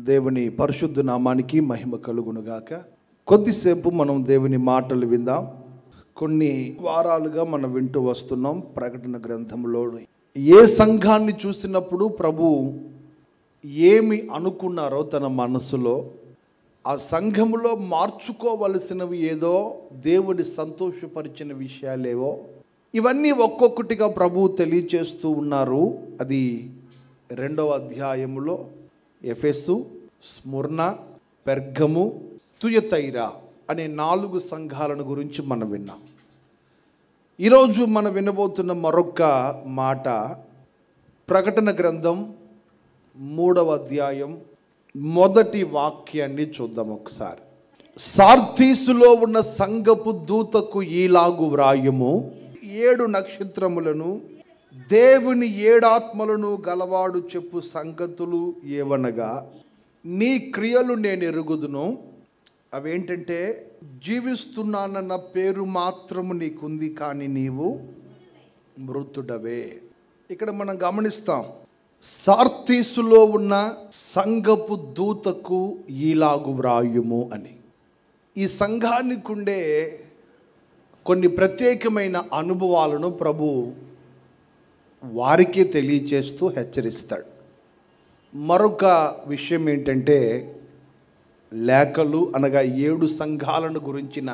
దేవుని పరిశుద్ధ నామానికి మహిమ కలుగునుగాక. కొద్దిసేపు మనం దేవుని మాటలు విందాం. కొన్ని వారాలుగా మనం వింటూ వస్తున్నాం ప్రకటన గ్రంథంలో. ఏ సంఘాన్ని చూసినప్పుడు ప్రభు ఏమి అనుకున్నారో తన మనసులో, ఆ సంఘములో మార్చుకోవలసినవి ఏదో, దేవుని సంతోషపరిచిన విషయాలేవో, ఇవన్నీ ఒక్కొక్కటిగా ప్రభు తెలియచేస్తూ ఉన్నారు. అది 2వ అధ్యాయములో ఎఫెసు, స్ముర్న, పెర్గము, తుయతైరా అనే 4 సంఘాలను గురించి మనం విన్నాం. ఈరోజు మనం వినబోతున్న మరొక మాట ప్రకటన గ్రంథం 3వ అధ్యాయం మొదటి వాక్యాన్ని చూద్దాం ఒకసారి. సార్దీసులో ఉన్న సంఘపు దూతకు ఈలాగు వ్రాయుము, 7 నక్షత్రములను దేవుని 7 ఆత్మలను గలవాడు చెప్పు సంగతులు ఏవనగా, నీ క్రియలు నేను ఎరుగుదును. అవేంటంటే, జీవిస్తున్నానన్న పేరు మాత్రము నీకుంది, కానీ నీవు మృతుడవే. ఇక్కడ మనం గమనిస్తాం, సార్దీసులో ఉన్న సంఘపు దూతకు ఈలాగు వ్రాయుము అని. ఈ సంఘానికి ఉండే కొన్ని ప్రత్యేకమైన అనుభవాలను ప్రభు వారికే తెలియచేస్తూ హెచ్చరిస్తాడు. మరొక విషయం ఏంటంటే, లేఖలు అనగా 7 సంఘాలను గురించిన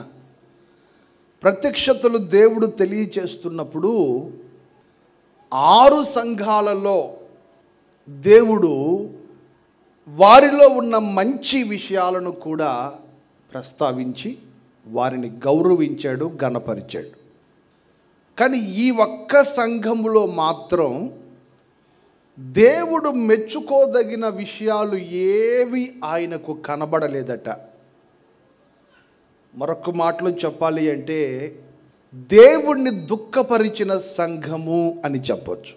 ప్రత్యక్షతలు దేవుడు తెలియచేస్తున్నప్పుడు 6 సంఘాలలో దేవుడు వారిలో ఉన్న మంచి విషయాలను కూడా ప్రస్తావించి వారిని గౌరవించాడు, ఘనపరిచాడు. కానీ ఈ ఒక్క సంఘములో మాత్రం దేవుడు మెచ్చుకోదగిన విషయాలు ఏవి ఆయనకు కనబడలేదట. మరొక మాటలో చెప్పాలి అంటే, దేవుణ్ణి దుఃఖపరిచిన సంఘము అని చెప్పొచ్చు.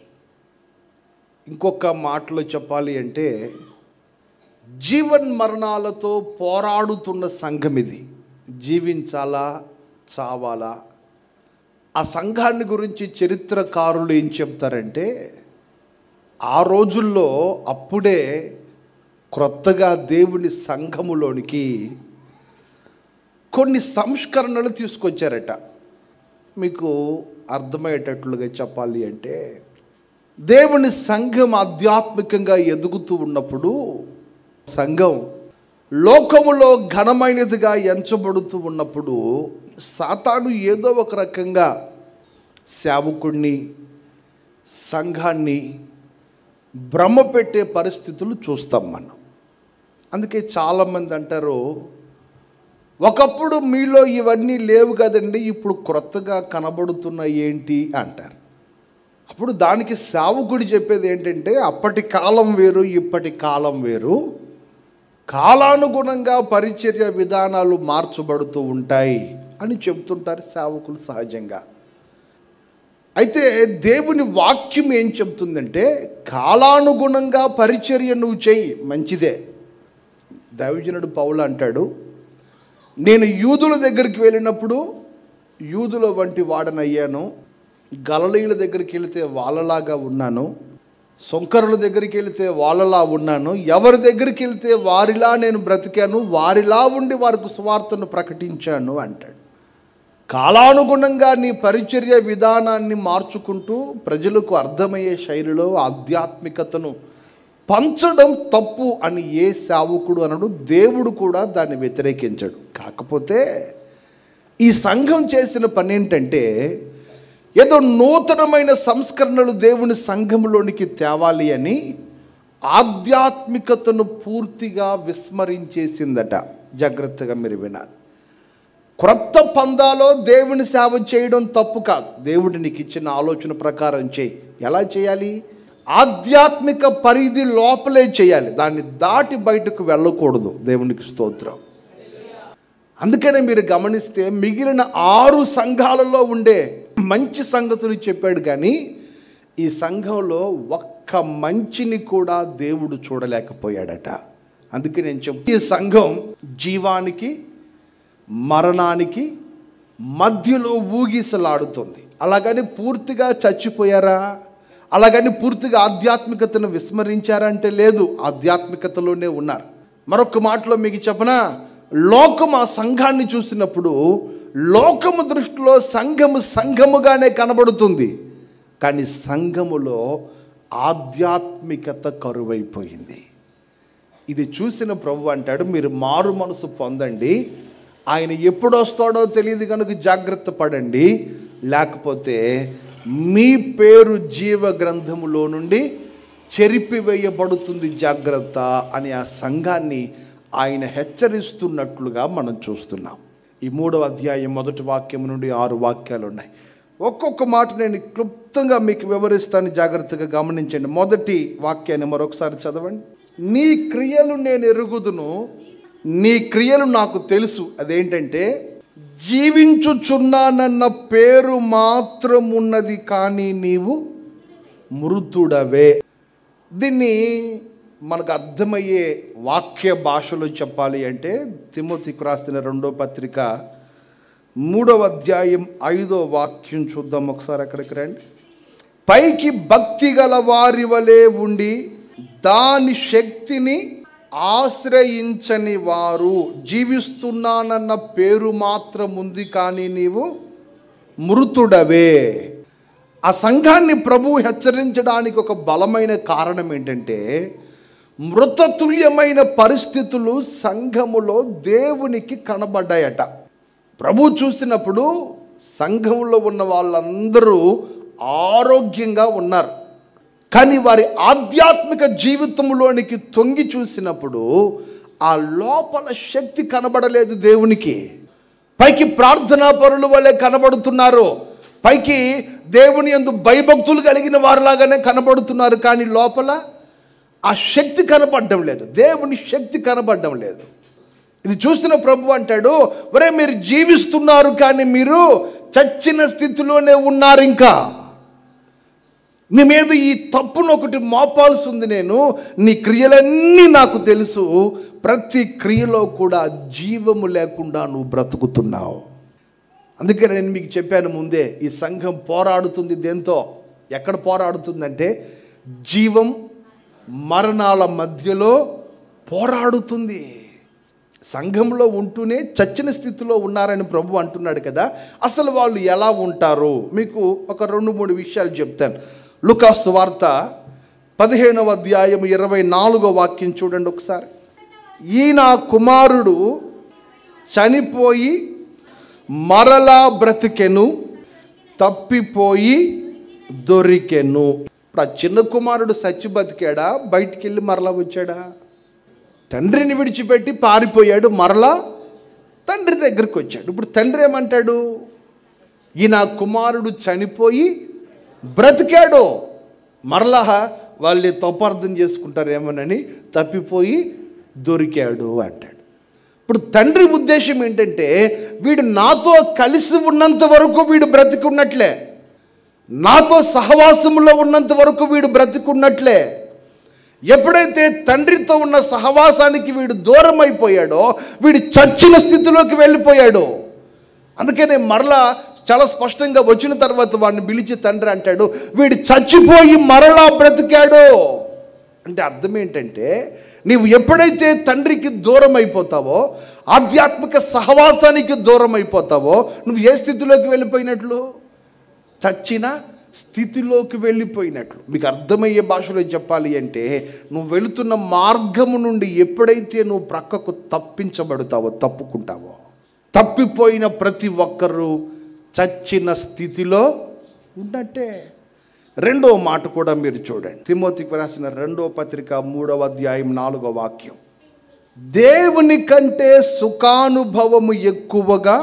ఇంకొక మాటలో చెప్పాలి అంటే, జీవన్ మరణాలతో పోరాడుతున్న సంఘం ఇది. జీవించాలా, చావాలా? ఆ సంఘాన్ని గురించి చరిత్రకారులు ఏం చెప్తారంటే, ఆ రోజుల్లో అప్పుడే క్రొత్తగా దేవుని సంఘములోనికి కొన్ని సంస్కరణలు తీసుకొచ్చారట. మీకు అర్థమయ్యేటట్లుగా చెప్పాలి అంటే, దేవుని సంఘం ఆధ్యాత్మికంగా ఎదుగుతూ ఉన్నప్పుడు సంఘం లోకములో ఘనమైనదిగా ఎంచబడుతూ ఉన్నప్పుడు సాతాను ఏదో ఒక రకంగా సేవకుడిని, సంఘాన్ని భ్రమ పెట్టే పరిస్థితులు చూస్తాం మనం. అందుకే చాలామంది అంటారు, ఒకప్పుడు మీలో ఇవన్నీ లేవు కదండి, ఇప్పుడు క్రొత్తగా కనబడుతున్నాయి ఏంటి అంటారు. అప్పుడు దానికి సేవకుడు చెప్పేది ఏంటంటే, అప్పటి కాలం వేరు, ఇప్పటి కాలం వేరు, కాలానుగుణంగా పరిచర్య విధానాలు మార్చబడుతూ ఉంటాయి అని చెప్తుంటారు సేవకులు సహజంగా. అయితే దేవుని వాక్యం ఏం చెప్తుందంటే, కాలానుగుణంగా పరిచర్య నువ్వు చెయ్యి, మంచిదే. దైవజనుడు పౌలు అంటాడు, నేను యూదుల దగ్గరికి వెళ్ళినప్పుడు యూదుల వంటి వాడనయ్యాను, గలిలయుల దగ్గరికి వెళితే వాళ్ళలాగా ఉన్నాను, సుంకరుల దగ్గరికి వెళితే వాళ్ళలా ఉన్నాను, ఎవరి దగ్గరికి వెళితే వారిలా నేను బ్రతికాను, వారిలా ఉండి వారికి సువార్తను ప్రకటించాను అంటాడు. కాలానుగుణంగా నీ పరిచర్య విధానాన్ని మార్చుకుంటూ ప్రజలకు అర్థమయ్యే శైలిలో ఆధ్యాత్మికతను పంచడం తప్పు అని ఏ సేవకుడు అనడు, దేవుడు కూడా దాన్ని వ్యతిరేకించడు. కాకపోతే ఈ సంఘం చేసిన పని ఏంటంటే, ఏదో నూతనమైన సంస్కరణలు దేవుని సంఘంలోనికి తేవాలి అని ఆధ్యాత్మికతను పూర్తిగా విస్మరించేసిందట. జాగ్రత్తగా మీరు వినాలి. క్రొత్త పందాలో దేవుని సేవ చేయడం తప్పు కాదు. దేవుడు నీకు ఇచ్చిన ఆలోచన ప్రకారం చేయి. ఎలా చేయాలి? ఆధ్యాత్మిక పరిధి లోపలే చేయాలి, దాన్ని దాటి బయటకు వెళ్ళకూడదు. దేవునికి స్తోత్రం. అందుకనే మీరు గమనిస్తే మిగిలిన 6 సంఘాలలో ఉండే మంచి సంగతులు చెప్పాడు, కానీ ఈ సంఘంలో ఒక్క మంచిని కూడా దేవుడు చూడలేకపోయాడట. అందుకే నేను ఈ సంఘం జీవానికి మరణానికి మధ్యలో ఊగిసలాడుతుంది. అలాగని పూర్తిగా చచ్చిపోయారా? అలాగని పూర్తిగా ఆధ్యాత్మికతను విస్మరించారంటే లేదు, ఆధ్యాత్మికతలోనే ఉన్నారు. మరొక మాటలో మీకు చెప్పనా, లోకం ఆ సంఘాన్ని చూసినప్పుడు లోకము దృష్టిలో సంఘముగానే కనబడుతుంది. కానీ సంఘములో ఆధ్యాత్మికత కరువైపోయింది. ఇది చూసిన ప్రభు అంటాడు, మీరు మారు మనసు పొందండి, ఆయన ఎప్పుడు వస్తాడో తెలియదు కనుక జాగ్రత్త పడండి, లేకపోతే మీ పేరు జీవ గ్రంథములో నుండి చెరిపివేయబడుతుంది, జాగ్రత్త అని ఆ సంఘాన్ని ఆయన హెచ్చరిస్తున్నట్లుగా మనం చూస్తున్నాం. ఈ 3వ అధ్యాయం 1వ వాక్యం నుండి 6 వాక్యాలు ఉన్నాయి. ఒక్కొక్క మాట నేను క్లుప్తంగా మీకు వివరిస్తాను, జాగ్రత్తగా గమనించండి. మొదటి వాక్యాన్ని మరొకసారి చదవండి. నీ క్రియలు నేను ఎరుగుదును, నీ క్రియలు నాకు తెలుసు. అదేంటంటే, జీవించుచున్నానన్న పేరు మాత్రమున్నది, కానీ నీవు మృతుడవే. దీన్ని మనకు అర్థమయ్యే వాక్య భాషలో చెప్పాలి అంటే, తిమోతికి రాసిన 2వ పత్రిక 3వ అధ్యాయం 5వ వాక్యం చూద్దాం ఒకసారి. అక్కడికి రండి. పైకి భక్తి గల వారి వలె ఉండి దాని శక్తిని ఆశ్రయించని వారు, జీవిస్తున్నానన్న పేరు మాత్రం ఉంది కానీ నీవు మృతుడవే. ఆ సంఘాన్ని ప్రభువు హెచ్చరించడానికి ఒక బలమైన కారణం ఏంటంటే, మృతతుల్యమైన పరిస్థితులు సంఘములో దేవునికి కనబడ్డాయట. ప్రభు చూసినప్పుడు సంఘంలో ఉన్న వాళ్ళందరూ ఆరోగ్యంగా ఉన్నారు, కానీ వారి ఆధ్యాత్మిక జీవితంలోనికి తొంగి చూసినప్పుడు ఆ లోపల శక్తి కనబడలేదు దేవునికి. పైకి ప్రార్థనా పరుల వలె కనబడుతున్నారు, పైకి దేవుని యందు భయభక్తులు కలిగిన వారిలాగానే కనబడుతున్నారు, కానీ లోపల ఆ శక్తి కనబడడం లేదు, దేవుని శక్తి కనబడడం లేదు. ఇది చూసిన ప్రభు అంటాడు, ఒరే మీరు జీవిస్తున్నారు కానీ మీరు చచ్చిన స్థితిలోనే ఉన్నారు. ఇంకా నీ మీద ఈ తప్పును ఒకటి మోపాల్సి ఉంది. నేను నీ క్రియలన్నీ నాకు తెలుసు, ప్రతి క్రియలో కూడా జీవము లేకుండా నువ్వు బ్రతుకుతున్నావు. అందుకే నేను మీకు చెప్పాను ముందే, ఈ సంఘం పోరాడుతుంది దేంతో? ఎక్కడ పోరాడుతుందంటే జీవం మరణాల మధ్యలో పోరాడుతుంది. సంఘంలో ఉంటూనే చచ్చిన స్థితిలో ఉన్నారని ప్రభు అంటున్నాడు కదా. అసలు వాళ్ళు ఎలా ఉంటారు? మీకు ఒక 2-3 విషయాలు చెప్తాను. లూకా సువార్త 15వ అధ్యాయం 24వ వాక్యం చూడండి ఒకసారి. ఈయన కుమారుడు చనిపోయి మరలా బ్రతికెను, తప్పిపోయి దొరికెను. ఇప్పుడు ఆ చిన్న కుమారుడు సచ్చి బతికాడా, బయటికి వెళ్ళి మరలా వచ్చాడా? తండ్రిని విడిచిపెట్టి పారిపోయాడు, మరలా తండ్రి దగ్గరికి వచ్చాడు. ఇప్పుడు తండ్రి ఏమంటాడు? ఈయన కుమారుడు చనిపోయి బ్రతికాడు, మరలా వాళ్ళు తప్పార్థం చేసుకుంటారేమోనని తప్పిపోయి దొరికాడు అంటాడు. ఇప్పుడు తండ్రి ఉద్దేశం ఏంటంటే, వీడు నాతో కలిసి ఉన్నంత వరకు వీడు బ్రతికున్నట్లే, నాతో సహవాసంలో ఉన్నంత వరకు వీడు బ్రతికున్నట్లే. ఎప్పుడైతే తండ్రితో ఉన్న సహవాసానికి వీడు దూరం అయిపోయాడో, వీడు చచ్చిన స్థితిలోకి వెళ్ళిపోయాడు. అందుకనే మరలా చాలా స్పష్టంగా వచ్చిన తర్వాత వాడిని పిలిచి తండ్రి అంటాడు, వీడు చచ్చిపోయి మరలా బ్రతికాడు. అంటే అర్థం ఏంటంటే, నీవు ఎప్పుడైతే తండ్రికి దూరం అయిపోతావో, ఆధ్యాత్మిక సహవాసానికి దూరం అయిపోతావో, నువ్వు ఏ స్థితిలోకి వెళ్ళిపోయినట్లు? చచ్చిన స్థితిలోకి వెళ్ళిపోయినట్లు. మీకు అర్థమయ్యే భాషలో చెప్పాలి అంటే, నువ్వు వెళుతున్న మార్గము నుండి ఎప్పుడైతే నువ్వు ప్రక్కకు తప్పించబడతావో, తప్పుకుంటావో, తప్పిపోయిన ప్రతి ఒక్కరూ చచ్చిన స్థితిలో ఉన్నట్టే. 2వ మాట కూడా మీరు చూడండి. తిమోతికి రాసిన 2వ పత్రిక 3వ అధ్యాయం 4వ వాక్యం. దేవుని కంటే సుఖానుభవము ఎక్కువగా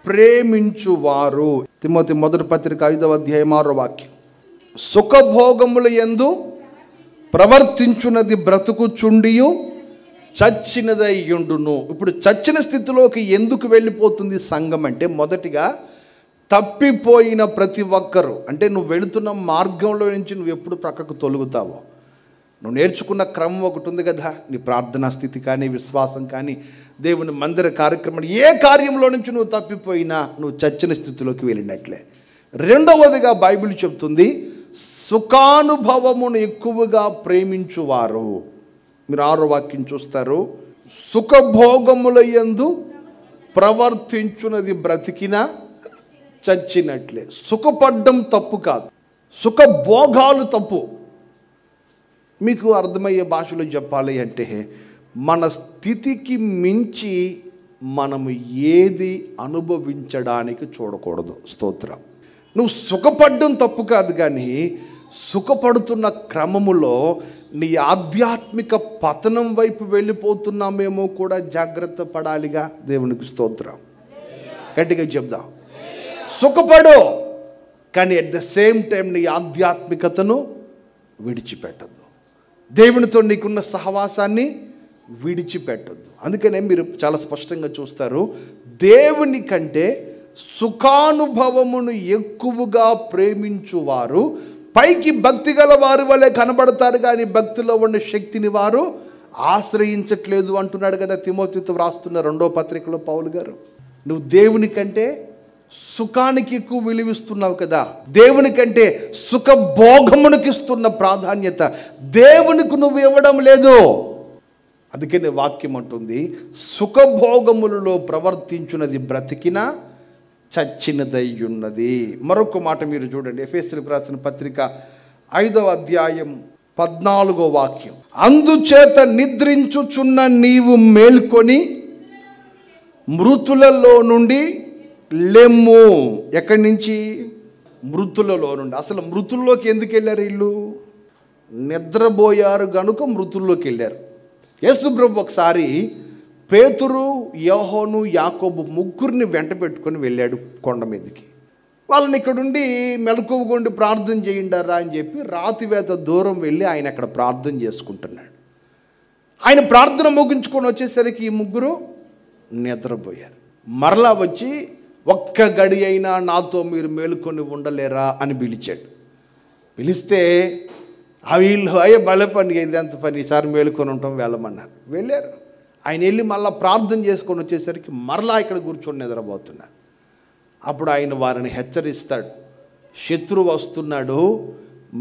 ప్రేమించువారు. తిమోతి 1వ పత్రిక 5వ అధ్యాయం 6వ వాక్యం. సుఖభోగముల యందు ప్రవర్తించున్నది బ్రతుకుచుండియు చచ్చినదయ్యుండును. ఇప్పుడు చచ్చిన స్థితిలోకి ఎందుకు వెళ్ళిపోతుంది సంఘం అంటే, మొదటిగా తప్పిపోయిన ప్రతి ఒక్కరు, అంటే నువ్వు వెళుతున్న మార్గంలో నుంచి నువ్వు ఎప్పుడు ప్రక్కకు తొలుగుతావో, నువ్వు నేర్చుకున్న క్రమం ఒకటి ఉంది కదా, నీ ప్రార్థనా స్థితి కానీ, విశ్వాసం కానీ, దేవుని మందిర కార్యక్రమం, ఏ కార్యంలో నుంచి నువ్వు తప్పిపోయినా నువ్వు చచ్చిన స్థితిలోకి వెళ్ళినట్లే. 2వదిగా బైబిల్ చెప్తుంది, సుఖానుభవమును ఎక్కువగా ప్రేమించువారు. మీరు 6వ వాక్యం చూస్తారు. సుఖభోగముల యందు ప్రవర్తించున్నది బ్రతికినా చచ్చినట్లే. సుఖపడ్డం తప్పు కాదు, సుఖభోగాలు తప్పు. మీకు అర్థమయ్యే భాషలో చెప్పాలి అంటే, మన స్థితికి మించి మనము ఏది అనుభవించడానికి చూడకూడదు. స్తోత్రం. నువ్వు సుఖపడ్డం తప్పు కాదు, కానీ సుఖపడుతున్న క్రమములో నీ ఆధ్యాత్మిక పతనం వైపు వెళ్ళిపోతున్నామేమో కూడా జాగ్రత్త పడాలిగా. దేవునికి స్తోత్రం. గట్టిగా చెప్దాం. సుఖపడు, కానీ అట్ ద సేమ్ టైం నీ ఆధ్యాత్మికతను విడిచిపెట్టద్దు. దేవునితో నీకున్న సహవాసాన్ని విడిచిపెట్టద్దు. అందుకనే మీరు చాలా స్పష్టంగా చూస్తారు, దేవుని కంటే సుఖానుభవమును ఎక్కువగా ప్రేమించువారు పైకి భక్తి గల వారి వలె కనబడతారు, కానీ భక్తిలో ఉన్న శక్తిని వారు ఆశ్రయించట్లేదు అంటున్నాడు కదా తిమోతితో వ్రాస్తున్న 2వ పత్రికలో పౌలు గారు. నువ్వు దేవుని కంటే సుఖానికి ఎక్కువ విలువిస్తున్నావు కదా, దేవుని కంటే సుఖభోగమునికి ఇస్తున్న ప్రాధాన్యత దేవునికి నువ్వు ఇవ్వడం లేదు. అందుకనే వాక్యం అంటుంది, సుఖభోగములలో ప్రవర్తించున్నది బ్రతికినా చచ్చినదయ్యున్నది. మరొక మాట మీరు చూడండి, ఎఫెసీయులకు రాసిన పత్రిక 5వ అధ్యాయం 14వ వాక్యం. అందుచేత నిద్రించుచున్న నీవు మేల్కొని మృతులలో నుండి లెమ్ము. ఎక్కడి నుంచి? మృతులలో నుండి. అసలు మృతుల్లోకి ఎందుకు వెళ్ళారు వీళ్ళు? నిద్రపోయారు గనుక మృతుల్లోకి వెళ్ళారు. యేసు ప్రభు ఒకసారి పేతురు, యోహోను, యాకోబు ముగ్గురిని వెంట పెట్టుకొని వెళ్ళాడు కొండ మీదకి. వాళ్ళని ఇక్కడుండి మెలకువగొండి ప్రార్థన చేయండారా అని చెప్పి రాతివేత దూరం వెళ్ళి ఆయన అక్కడ ప్రార్థన చేసుకుంటున్నాడు. ఆయన ప్రార్థన ముగించుకొని వచ్చేసరికి ఈ ముగ్గురు నిద్రపోయారు. మరలా వచ్చి, ఒక్క గడి అయినా నాతో మీరు మేలుకొని ఉండలేరా అని పిలిచాడు. పిలిస్తే వీళ్ళు అయ్యే బల పని, ఇదంత పని, ఈసారి మేలుకొని ఉంటాం వెళ్ళమన్నారు. వెళ్ళారు. ఆయన వెళ్ళి మళ్ళీ ప్రార్థన చేసుకొని వచ్చేసరికి మరలా ఇక్కడ కూర్చొని నిద్రపోతున్నారు. అప్పుడు ఆయన వారిని హెచ్చరిస్తాడు, శత్రువు వస్తున్నాడు,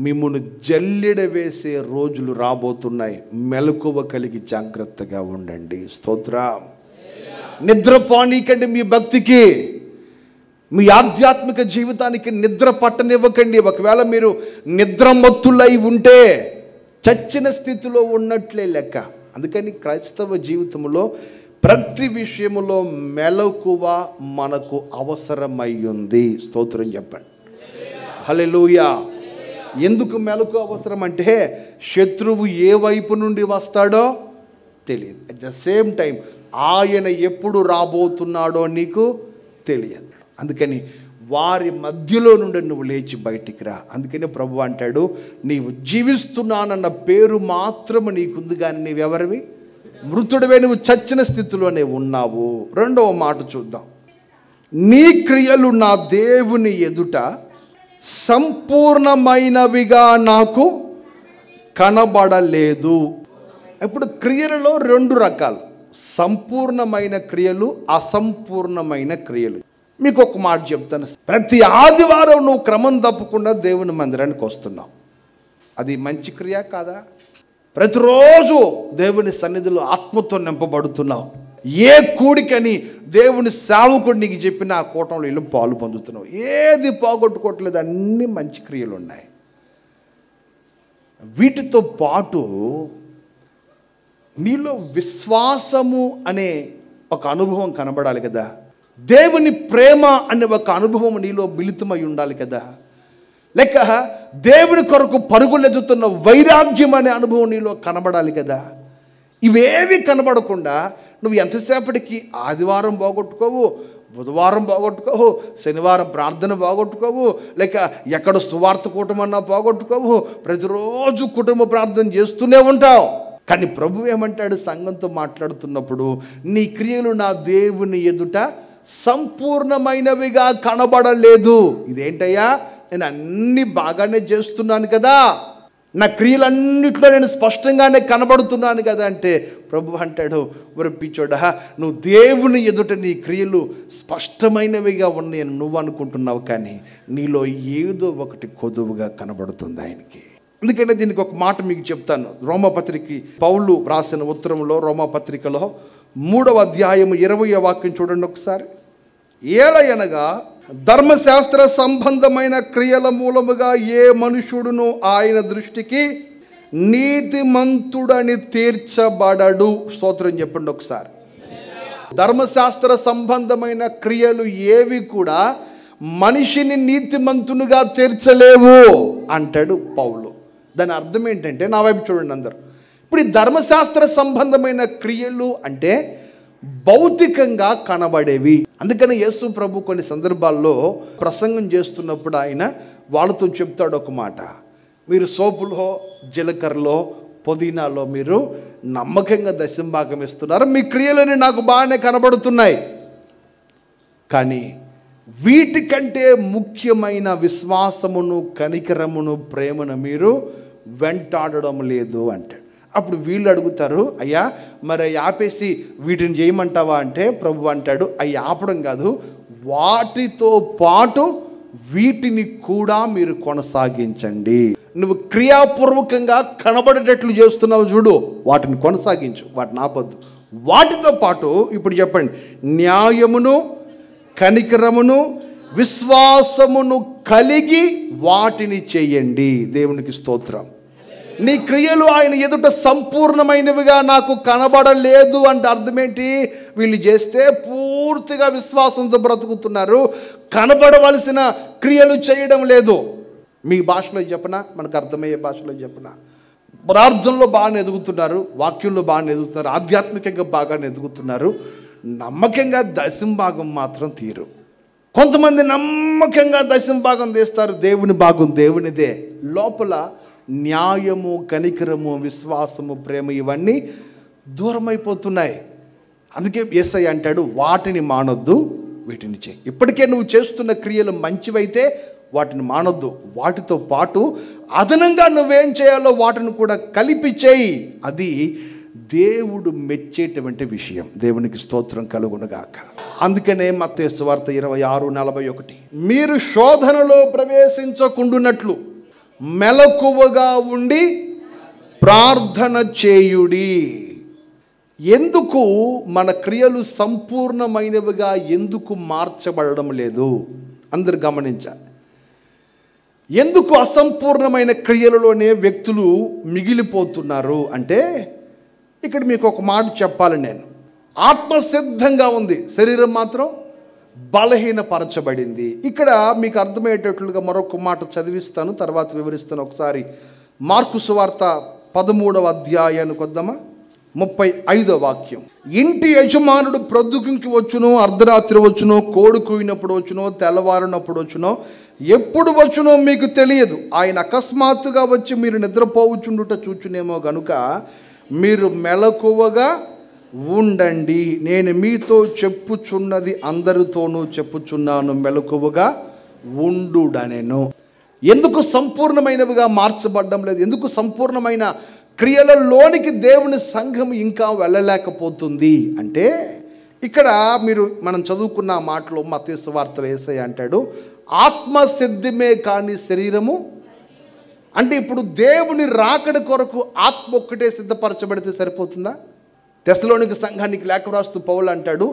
మిమ్మును జల్లెడ వేసే రోజులు రాబోతున్నాయి, మెలకువ కలిగి జాగ్రత్తగా ఉండండి. స్తోత్రం. నిద్రపోనీకండి మీ భక్తికి, మీ ఆధ్యాత్మిక జీవితానికి నిద్ర పట్టనివ్వకండి. ఒకవేళ మీరు నిద్రమత్తులై ఉంటే చచ్చిన స్థితిలో ఉన్నట్లే లెక్క. అందుకని క్రైస్తవ జీవితంలో ప్రతి విషయములో మెలకువ మనకు అవసరమయ్యింది. స్తోత్రం చెప్పండి. హల్లెలూయా. ఎందుకు మెలకువ అవసరం అంటే, శత్రువు ఏ వైపు నుండి వస్తాడో తెలియదు. అట్ ద సేమ్ టైం ఆయన ఎప్పుడు రాబోతున్నాడో నీకు తెలియదు. అందుకని వారి మధ్యలో నుండి నువ్వు లేచి బయటికి రా. అందుకని ప్రభు అంటాడు, నీవు జీవిస్తున్నానన్న పేరు మాత్రము నీకుంది, కానీ నీవెవరివి? మృతుడివే, నువ్వు చచ్చిన స్థితిలోనే ఉన్నావు. 2వ మాట చూద్దాం. నీ క్రియలు నా దేవుని ఎదుట సంపూర్ణమైనవిగా నాకు కనబడలేదు. ఇప్పుడు క్రియలలో 2 రకాలు, సంపూర్ణమైన క్రియలు, అసంపూర్ణమైన క్రియలు. మీకు ఒక మాట చెప్తాను, ప్రతి ఆదివారం నువ్వు క్రమం తప్పకుండా దేవుని మందిరానికి వస్తున్నావు, అది మంచి క్రియ కాదా? ప్రతిరోజు దేవుని సన్నిధిలో ఆత్మతో నింపబడుతున్నావు, ఏ కూడికని దేవుని సేవకుడు నీకు చెప్పిన ఆ కూటంలో వెళ్ళి పాలు పొందుతున్నావు, ఏది పోగొట్టుకోవట్లేదు, అన్ని మంచి క్రియలు ఉన్నాయి. వీటితో పాటు నీలో విశ్వాసము అనే ఒక అనుభవం కనబడాలి కదా, దేవుని ప్రేమ అనే ఒక అనుభవం నీలో మిళితమై ఉండాలి కదా, లేక దేవుని కొరకు పరుగులెత్తుతున్న వైరాగ్యం అనే అనుభవం నీలో కనబడాలి కదా. ఇవేవి కనబడకుండా నువ్వు ఎంతసేపటికి ఆదివారం పోగొట్టుకోవు, బుధవారం పోగొట్టుకోవు, శనివారం ప్రార్థన పోగొట్టుకోవు, లేక ఎక్కడ సువార్త కూటమన్నా పోగొట్టుకోవు, ప్రతిరోజు కుటుంబ ప్రార్థన చేస్తూనే ఉంటావు. కానీ ప్రభు ఏమంటాడు సంఘంతో మాట్లాడుతున్నప్పుడు, నీ క్రియలు నా దేవుని ఎదుట సంపూర్ణమైనవిగా కనబడలేదు. ఇదేంటయ్యా, నేను అన్ని బాగానే చేస్తున్నాను కదా, నా క్రియలన్నిట్లో నేను స్పష్టంగానే కనబడుతున్నాను కదా అంటే ప్రభు అంటాడు, ఒరే పిచ్చోడా, నువ్వు దేవుని ఎదుట నీ క్రియలు స్పష్టమైనవిగా ఉన్నాయని నువ్వు అనుకుంటున్నావు, కానీ నీలో ఏదో ఒకటి కొదువుగా కనబడుతుంది ఆయనకి. అందుకనే దీనికి ఒక మాట మీకు చెప్తాను. రోమాపత్రిక పౌలు రాసిన ఉత్తరంలో రోమాపత్రికలో 3వ అధ్యాయం 20వ వాక్యం చూడండి ఒకసారి. ఏలయనగా ధర్మశాస్త్ర సంబంధమైన క్రియల మూలముగా ఏ మనుషుడును ఆయన దృష్టికి నీతిమంతుడని తీర్చబడడు. స్తోత్రం చెప్పండి ఒకసారి. ధర్మశాస్త్ర సంబంధమైన క్రియలు ఏవి కూడా మనిషిని నీతిమంతునిగా తీర్చలేవు అంటాడు పౌలు. దాని అర్థం ఏంటంటే, నా వైపు చూడండి అందరు. ఇప్పుడు ఈ ధర్మశాస్త్ర సంబంధమైన క్రియలు అంటే భౌతికంగా కనబడేవి. అందుకని యేసు ప్రభు కొన్ని సందర్భాల్లో ప్రసంగం చేస్తున్నప్పుడు ఆయన వాళ్ళతో చెప్తాడు ఒక మాట, మీరు సోపులో, జీలకర్రలో, పుదీనాలో మీరు నమ్మకంగా దశంభాగం ఇస్తున్నారు, మీ క్రియలని నాకు బాగానే కనబడుతున్నాయి, కానీ వీటికంటే ముఖ్యమైన విశ్వాసమును, కనికరమును, ప్రేమను మీరు వెంటాడడం లేదు అంటాడు. అప్పుడు వీళ్ళు అడుగుతారు, అయ్యా మరి ఆపేసి వీటిని చేయమంటావా అంటే ప్రభు అంటాడు, అవి ఆపడం కాదు, వాటితో పాటు వీటిని కూడా మీరు కొనసాగించండి. నువ్వు క్రియాపూర్వకంగా కనబడేటట్లు చేస్తున్నావు చూడు, వాటిని కొనసాగించు, వాటిని ఆపొద్దు. వాటితో పాటు ఇప్పుడు చెప్పండి, న్యాయమును, కనికరమును, విశ్వాసమును కలిగి వాటిని చేయండి. దేవునికి స్తోత్రం. నీ క్రియలు ఆయన ఎదుట సంపూర్ణమైనవిగా నాకు కనబడలేదు అంటే అర్థమేంటి? వీళ్ళు చేస్తే పూర్తిగా విశ్వాసంతో బ్రతుకుతున్నారు, కనబడవలసిన క్రియలు చేయడం లేదు. మీ భాషలో చెప్పనా, మనకు అర్థమయ్యే భాషలో చెప్పనా, ప్రార్థనలో బాగా ఎదుగుతున్నారు, వాక్యంలో బాగా ఎదుగుతున్నారు, ఆధ్యాత్మికంగా బాగా ఎదుగుతున్నారు, నమ్మకంగా దశంభాగం మాత్రం తీరు. కొంతమంది నమ్మకంగా దశంభాగం తీస్తారు, దేవుని భాగం దేవునిదే, లోపల న్యాయము, కనికరము, విశ్వాసము, ప్రేమ ఇవన్నీ దూరమైపోతున్నాయి. అందుకే యేసయ్య అంటాడు, వాటిని మానొద్దు, వీటిని చేయి. ఇప్పటికే నువ్వు చేస్తున్న క్రియలు మంచివైతే వాటిని మానొద్దు, వాటితో పాటు అదనంగా నువ్వేం చేయాలో వాటిని కూడా కలిపి చేయి. అది దేవుడు మెచ్చేటువంటి విషయం. దేవునికి స్తోత్రం కలుగునుగాక. అందుకనే మత్తయి సువార్త 26:41, మీరు శోధనలో ప్రవేశించకుండునట్లు మెలకువగా ఉండి ప్రార్థన చేయుడి. ఎందుకు మన క్రియలు సంపూర్ణమైనవిగా ఎందుకు మార్చబడడం లేదు? అందరు గమనించాలి. ఎందుకు అసంపూర్ణమైన క్రియలలోనే వ్యక్తులు మిగిలిపోతున్నారు అంటే, ఇక్కడ మీకు ఒక మాట చెప్పాలి నేను. ఆత్మసిద్ధంగా ఉంది, శరీరం మాత్రం బలహీనపరచబడింది. ఇక్కడ మీకు అర్థమయ్యేటట్లుగా మరొక మాట చదివిస్తాను, తర్వాత వివరిస్తాను. ఒకసారి మార్కు సువార్త 13వ అధ్యాయానికి వద్దామా, 35వ వాక్యం. ఇంటి యజమానుడు ప్రొద్దుకి వచ్చునో, అర్ధరాత్రి వచ్చునో, కోడి కూయినప్పుడు వచ్చునో, తెల్లవారినప్పుడు వచ్చునో, ఎప్పుడు వచ్చునో మీకు తెలియదు. ఆయన అకస్మాత్తుగా వచ్చి మీరు నిద్రపోవచ్చుండుట చూచునేమో గనుక మీరు మెలకువగా ఉండండి. నేను మీతో చెప్పుచున్నది అందరితోనూ చెప్పుచున్నాను, మెలకువగా ఉండుడనెను. ఎందుకు సంపూర్ణమైనవిగా మార్చబడ్డం లేదు? ఎందుకు సంపూర్ణమైన క్రియలలోనికి దేవుని సంఘం ఇంకా వెళ్ళలేకపోతుంది అంటే, ఇక్కడ మనం చదువుకున్న మాటలో మత్తయి సువార్తలో యేసయ్య అంటాడు, ఆత్మసిద్ధమే కానీ శరీరము. అంటే ఇప్పుడు దేవుని రాకడ కొరకు ఆత్మ ఒక్కటే సిద్ధపరచబడితే సరిపోతుందా? తెస్సలోనిక సంఘానికి లేఖ రాస్తూ పౌలు అంటాడు,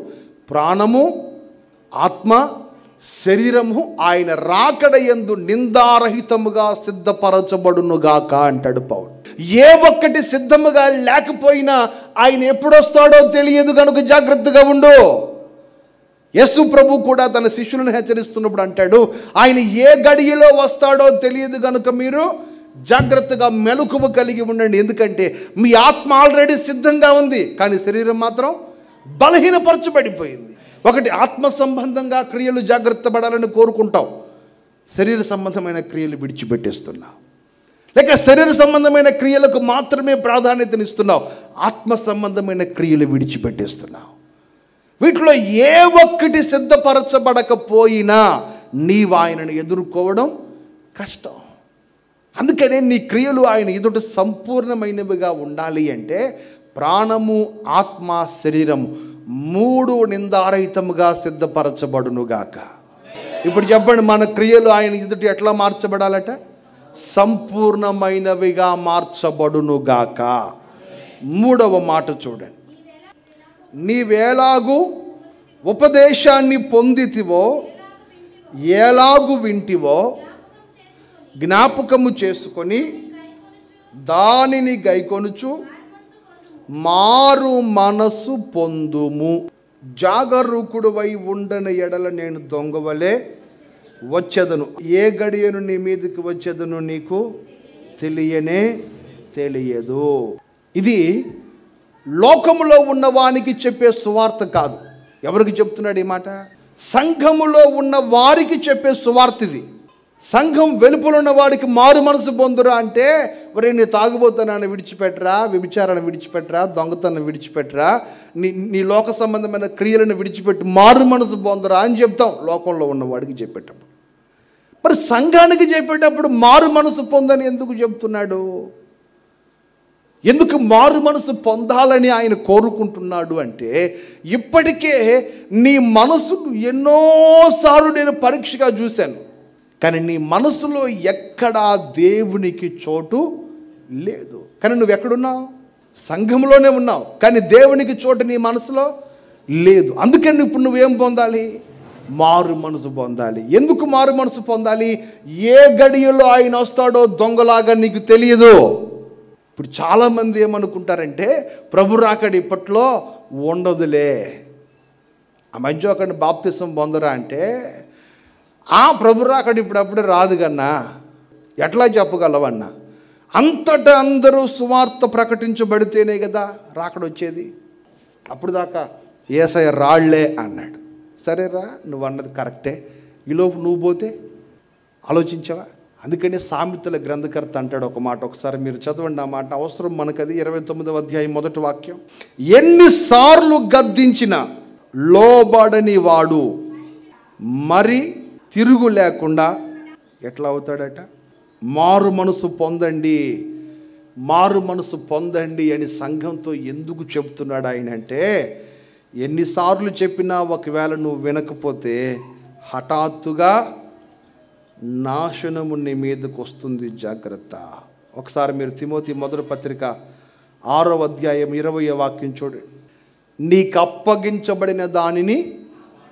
ప్రాణము, ఆత్మ, శరీరము ఆయన రాకడ యందు నిందారహితముగా సిద్ధపరచబడునుగాక అంటాడు పౌలు. ఏ ఒక్కటి సిద్ధముగా లేకపోయినా ఆయన ఎప్పుడొస్తాడో తెలియదు కనుక జాగ్రత్తగా ఉండు. యేసు ప్రభు కూడా తన శిష్యులను హెచ్చరిస్తున్నప్పుడు అంటాడు, ఆయన ఏ గడియలో వస్తాడో తెలియదు కనుక మీరు జాగ్రత్తగా మెలకువ కలిగి ఉండండి. ఎందుకంటే మీ ఆత్మ ఆల్రెడీ సిద్ధంగా ఉంది, కానీ శరీరం మాత్రం బలహీనపరచబడిపోయింది. ఒకటి ఆత్మ సంబంధంగా క్రియలు జాగ్రత్త పడాలని కోరుకుంటావు, శరీర సంబంధమైన క్రియలు విడిచిపెట్టేస్తున్నావు. లేక శరీర సంబంధమైన క్రియలకు మాత్రమే ప్రాధాన్యతనిస్తున్నావు, ఆత్మ సంబంధమైన క్రియలు విడిచిపెట్టేస్తున్నావు. వీటిలో ఏ ఒక్కటి సిద్ధపరచబడకపోయినా నీవు ఆయనను ఎదుర్కోవడం కష్టం. అందుకనే నీ క్రియలు ఆయన ఎదుట సంపూర్ణమైనవిగా ఉండాలి అంటే ప్రాణము, ఆత్మ, శరీరము 3 నిందారహితముగా సిద్ధపరచబడునుగాక. ఇప్పుడు చెప్పండి, మన క్రియలు ఆయన ఎదుట ఎట్లా మార్చబడాలట? సంపూర్ణమైనవిగా మార్చబడునుగాక. మూడవ మాట చూడండి. నీవేలాగు ఉపదేశాన్ని పొందితివో, ఎలాగు వింటివో జ్ఞాపకము చేసుకొని దానిని గైకొనుచు మారు మనసు పొందుము. జాగరూకుడువై ఉండని ఎడల నేను దొంగవలే వచ్చేదను, ఏ గడియను నీ మీదకి వచ్చేదను నీకు తెలియనే తెలియదు. ఇది లోకములో ఉన్నవానికి చెప్పే సువార్త కాదు. ఎవరికి చెప్తున్నాడు ఈ మాట? సంఘములో ఉన్న వారికి చెప్పే సువార్త ఇది. సంఘం వెలుపల ఉన్న వాడికి మారు మనసు పొందురా అంటే, మరి నీ తాగుబోతనాన్ని విడిచిపెట్టరా, వ్యభిచారాన్ని విడిచిపెట్టరా, దొంగతనం విడిచిపెట్టరా, నీ లోక సంబంధమైన క్రియలను విడిచిపెట్టి మారు మనసు పొందురా అని చెప్తాం లోకంలో ఉన్నవాడికి చెప్పేటప్పుడు. మరి సంఘానికి చెప్పేటప్పుడు మారు మనసు పొందని ఎందుకు చెప్తున్నాడు? ఎందుకు మారు మనసు పొందాలని ఆయన కోరుకుంటున్నాడు అంటే, ఇప్పటికే నీ మనసును ఎన్నోసార్లు నేను పరీక్షగా చూశాను, కానీ నీ మనసులో ఎక్కడా దేవునికి చోటు లేదు. కానీ నువ్వు ఎక్కడున్నావు? సంఘంలోనే ఉన్నావు, కానీ దేవునికి చోటు నీ మనసులో లేదు. అందుకని ఇప్పుడు నువ్వేం పొందాలి? మారు మనసు పొందాలి. ఎందుకు మారు మనసు పొందాలి? ఏ గడియలో ఆయన వస్తాడో దొంగలాగా నీకు తెలియదు. ఇప్పుడు చాలామంది ఏమనుకుంటారంటే, ప్రభు రాకడ ఇప్పట్లో ఉండదులే, ఆ మధ్య ఒకరిని బాప్తిసం పొందరా అంటే, ఆ ప్రభు రాకడ ఇప్పుడప్పుడే రాదు కన్నా, ఎట్లా చెప్పగలవన్నా? అంతటా అందరూ సువార్త ప్రకటించబడితేనే కదా రాకడొచ్చేది. అప్పుడు దాకా యేసయ్య రాళ్లే అన్నాడు. సరేరా, నువ్వు అన్నది కరెక్టే, ఈలోపు నువ్వు పోతే ఆలోచించావా? అందుకని సామెతల గ్రంథకర్త అంటాడు ఒక మాట, ఒకసారి మీరు చదవండి ఆ మాట, అవసరం మనకది. 29వ అధ్యాయం 1వ వాక్యం. ఎన్నిసార్లు గద్దించిన లోబడని వాడు మరి తిరుగు లేకుండా ఎట్లా అవుతాడట? మారు మనసు పొందండి, మారు మనసు పొందండి అని సంఘంతో ఎందుకు చెప్తున్నాడు ఆయన అంటే, ఎన్నిసార్లు చెప్పినా ఒకవేళ నువ్వు వినకపోతే హఠాత్తుగా నాశనము నీ మీదకు వస్తుంది, జాగ్రత్త. ఒకసారి మీరు తిమోతి మొదటి పత్రిక 6వ అధ్యాయం 20వ వాక్యం చూడండి. నీకు అప్పగించబడిన దానిని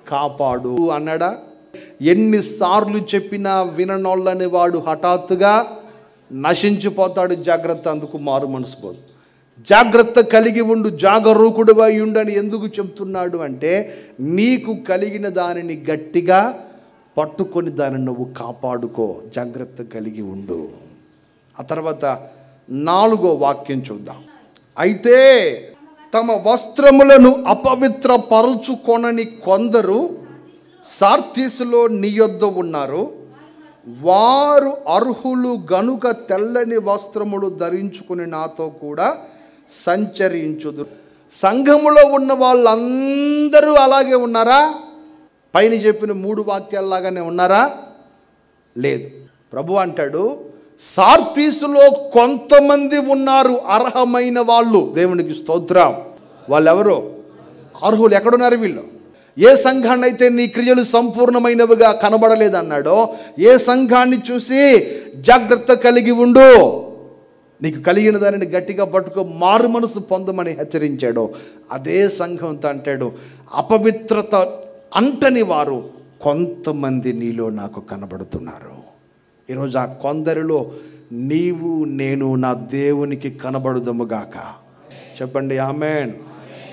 కాపాడు అన్నాడా? ఎన్నిసార్లు చెప్పినా విననోళ్ళని వాడు హఠాత్తుగా నశించిపోతాడు, జాగ్రత్త. అందుకు మారు మనసు పోదు. జాగ్రత్త కలిగి ఉండు, జాగరూకుడువై ఉండని ఎందుకు చెప్తున్నాడు అంటే, నీకు కలిగిన దానిని గట్టిగా పట్టుకొని దాన్ని నువ్వు కాపాడుకో, జాగ్రత్త కలిగి ఉండు. ఆ తర్వాత 4వ వాక్యం చూద్దాం. అయితే తమ వస్త్రములను అపవిత్రపరుచుకొనని కొందరు సార్తీసులో నీ యొద్ద ఉన్నారు, వారు అర్హులు గనుక తెల్లని వస్త్రములు ధరించుకుని నాతో కూడా సంచరించుదు. సంఘములో ఉన్న వాళ్ళందరూ అలాగే ఉన్నారా? పైన చెప్పిన 3 వాక్యాల్లాగానే ఉన్నారా? లేదు. ప్రభు అంటాడు, సార్తీసులో కొంతమంది ఉన్నారు అర్హమైన వాళ్ళు. దేవునికి స్తోత్రం. వాళ్ళెవరో అర్హులు. ఎక్కడున్నారు వీళ్ళు? ఏ సంఘాన్ని అయితే నీ క్రియలు సంపూర్ణమైనవిగా కనబడలేదన్నాడో, ఏ సంఘాన్ని చూసి జాగ్రత్త కలిగి ఉండు, నీకు కలిగిన దానిని గట్టిగా పట్టుకో, మారు మనసు పొందమని హెచ్చరించాడో, అదే సంఘంతో అంటాడు, అపవిత్రత అంటని వారు కొంతమంది నీలో నాకు కనబడుతున్నారు. ఈరోజు ఆ కొందరిలో నీవు నేను నా దేవునికి కనబడుదముగాక. చెప్పండి ఆమేన్.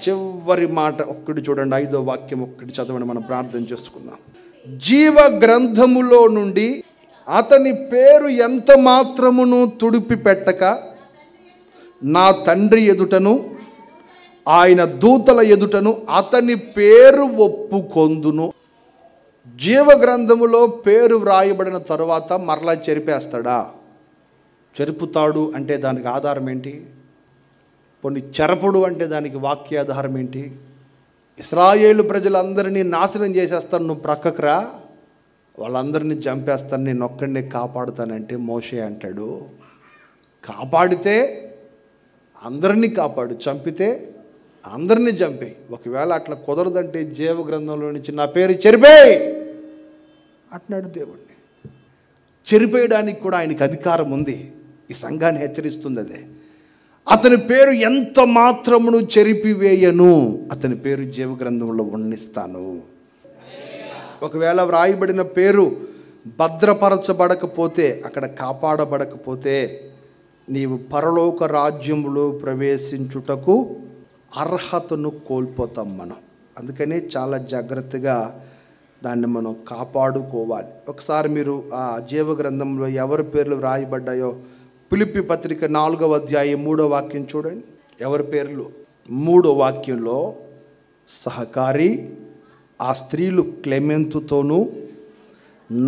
చివరి మాట ఒక్కటి చూడండి, 5వ వాక్యం ఒక్కటి చదవండి, మనం ప్రార్థన చేసుకుందాం. జీవ గ్రంథములో నుండి అతని పేరు ఎంత మాత్రమును తుడిపి పెట్టక నా తండ్రి ఎదుటను ఆయన దూతల ఎదుటను అతని పేరు ఒప్పుకొందును. జీవ గ్రంథములో పేరు వ్రాయబడిన తరువాత మరలా చెరిపేస్తాడా? చెరుపుతాడు అంటే దానికి ఆధారం ఏంటి? కొన్ని చెరపుడు అంటే దానికి వాక్యాధారం ఏంటి? ఇశ్రాయేలు ప్రజలందరినీ నాశనం చేసేస్తాను, నువ్వు ప్రక్కకు రా, వాళ్ళందరినీ చంపేస్తాను, నేను ఒక్కడినే కాపాడుతానంటే మోషే అంటాడు, కాపాడితే అందరినీ కాపాడు, చంపితే అందరినీ చంపే. ఒకవేళ అట్లా కుదరదంటే జీవ గ్రంథంలో నుంచి నా పేరు చెరిపే అంటున్నాడు దేవుడిని. చెరిపేయడానికి కూడా ఆయనకి అధికారం ఉంది. ఈ సంఘాన్ని హెచ్చరిస్తుంది అదే. అతని పేరు ఎంత మాత్రమును చెరిపివేయను, అతని పేరు జీవగ్రంథంలో ఉన్నిస్తాను. ఒకవేళ వ్రాయబడిన పేరు భద్రపరచబడకపోతే, అక్కడ కాపాడబడకపోతే, నీవు పరలోక రాజ్యములో ప్రవేశించుటకు అర్హతను కోల్పోతాం మనం. అందుకని చాలా జాగ్రత్తగా దాన్ని మనం కాపాడుకోవాలి. ఒకసారి మీరు ఆ జీవగ్రంథంలో ఎవరి పేర్లు వ్రాయబడ్డాయో ఫిలిప్పీ పత్రిక 4వ అధ్యాయం 3వ వాక్యం చూడండి. ఎవరి పేర్లు? 3వ వాక్యంలో సహకారి, ఆ స్త్రీలు క్లెమెంతుతోనూ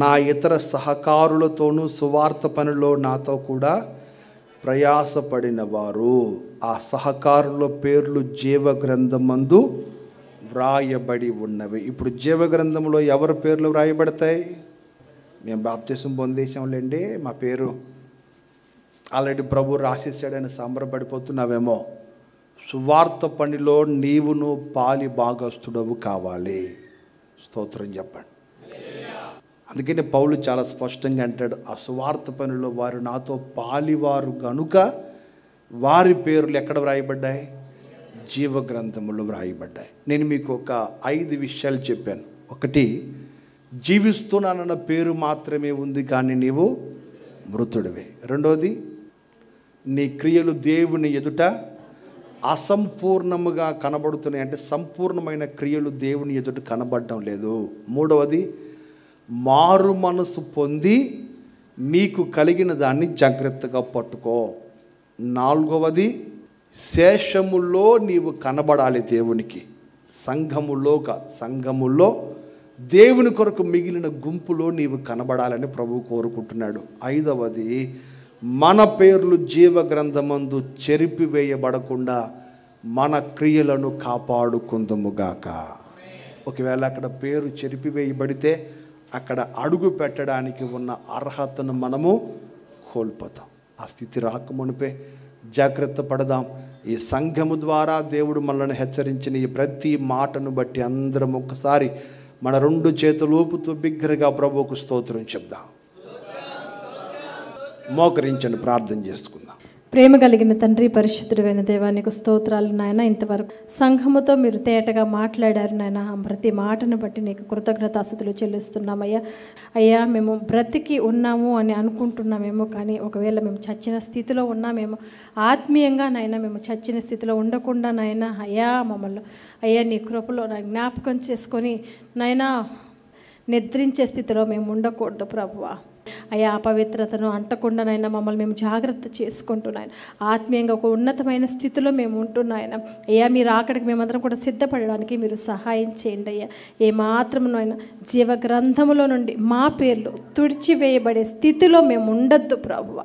నా ఇతర సహకారులతోనూ సువార్త పనిలో నాతో కూడా ప్రయాసపడిన వారు. ఆ సహకారుల పేర్లు జీవగ్రంథమందు వ్రాయబడి ఉన్నవి. ఇప్పుడు జీవగ్రంథంలో ఎవరి పేర్లు వ్రాయబడతాయి? మేము బాప్తిసం పొందేసాంలేండి, మా పేరు ఆల్రెడీ ప్రభు రాసేసాడని సంబరపడిపోతున్నావేమో. సువార్త పనిలో నీవును పాలి భాగస్తుడవు కావాలి. స్తోత్రం చెప్పండి. అందుకని పౌలు చాలా స్పష్టంగా అంటాడు, ఆ సువార్త పనిలో వారు నాతో పాలివారు గనుక వారి పేర్లు ఎక్కడ వ్రాయబడ్డాయి? జీవగ్రంథములో వ్రాయబడ్డాయి. నేను మీకు ఒక 5 విషయాలు చెప్పాను. ఒకటి, జీవిస్తున్నానన్న పేరు మాత్రమే ఉంది కానీ నీవు మృతుడివే. రెండోది, నీ క్రియలు దేవుని ఎదుట అసంపూర్ణముగా కనబడుతున్నాయి, అంటే సంపూర్ణమైన క్రియలు దేవుని ఎదుట కనబడడం లేదు. మూడవది, మారు మనసు పొంది నీకు కలిగిన దాన్ని జాగ్రత్తగా పట్టుకో. నాలుగవది, శేషములో నీవు కనబడాలి దేవునికి, సంఘములో కాదు, సంఘములో దేవుని కొరకు మిగిలిన గుంపులో నీవు కనబడాలని ప్రభువు కోరుకుంటున్నాడు. ఐదవది, మన పేర్లు జీవగ్రంథమందు చెరిపివేయబడకుండా మన క్రియలను కాపాడుకుందుముగాక. ఒకవేళ అక్కడ పేరు చెరిపివేయబడితే అక్కడ అడుగు పెట్టడానికి ఉన్న అర్హతను మనము కోల్పోతాం. ఆ స్థితి రాకమునిపే జాగ్రత్త పడదాం. ఈ సంఘము ద్వారా దేవుడు మనల్ని హెచ్చరించిన ఈ ప్రతి మాటను బట్టి అందరం ఒక్కసారి మన 2 చేతులు ఊపుతూ బిగ్గరగా ప్రభువుకు స్తోత్రం చెప్దాం. మోకరించని ప్రార్థన చేసుకుందాం. ప్రేమ కలిగిన తండ్రి, పరిశుద్ధుడైన దేవానికి స్తోత్రాలు నాయన. ఇంతవరకు సంఘముతో మీరు తేటగా మాట్లాడారు నాయన. ప్రతి మాటను బట్టి నీకు కృతజ్ఞతాస్తుతులు చెల్లిస్తున్నామయ్యా. అయ్యా, మేము బ్రతికి ఉన్నాము అని అనుకుంటున్నామేమో, కానీ ఒకవేళ మేము చచ్చిన స్థితిలో ఉన్నామేమో. ఆత్మీయంగా నాయన మేము చచ్చిన స్థితిలో ఉండకుండా నాయన అయ్యా మమ్మల్ని అయ్యా నీ కృపలో జ్ఞాపకం చేసుకొని నాయన నిద్రించే స్థితిలో మేము ఉండకూడదు ప్రభువా. అయ్యా, అపవిత్రతను అంటకుండానైనా మమ్మల్ని మేము జాగ్రత్త చేసుకుంటున్నాయన. ఆత్మీయంగా ఒక ఉన్నతమైన స్థితిలో మేము ఉంటున్నాయన. అయ్యా, మీరు అక్కడికి మేమందరం కూడా సిద్ధపడడానికి మీరు సహాయం చేయండి అయ్యా. ఏమాత్రమునైనా జీవగ్రంథములో నుండి మా పేర్లు తుడిచివేయబడే స్థితిలో మేము ఉండొద్దు ప్రభువ.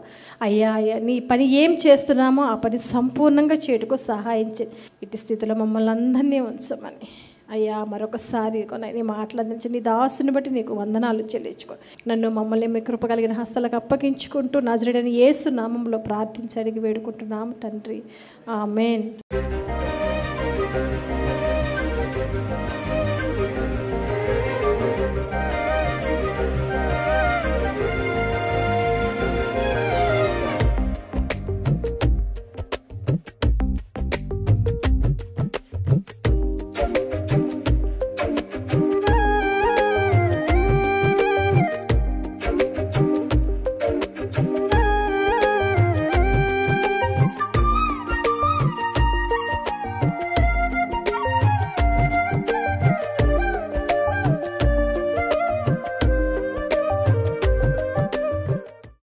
అయ్యా అయ్యా, నీ పని ఏం చేస్తున్నామో ఆ పని సంపూర్ణంగా చేయటకు సహాయం చేయండి. ఇటు స్థితిలో మమ్మల్ని అందరినీ ఉంచమని అయ్యా మరొకసారి నీ మాటలందించి నీ దాసుని బట్టి నీకు వందనాలు చెల్లించుకో. నన్ను మమ్మల్ని మీ కృప కలిగిన హస్తాలకు అప్పగించుకుంటూ నజరేయుడైన యేసు నామములో ప్రార్థించి అడిగి వేడుకుంటున్నాము తండ్రి. ఆమేన్.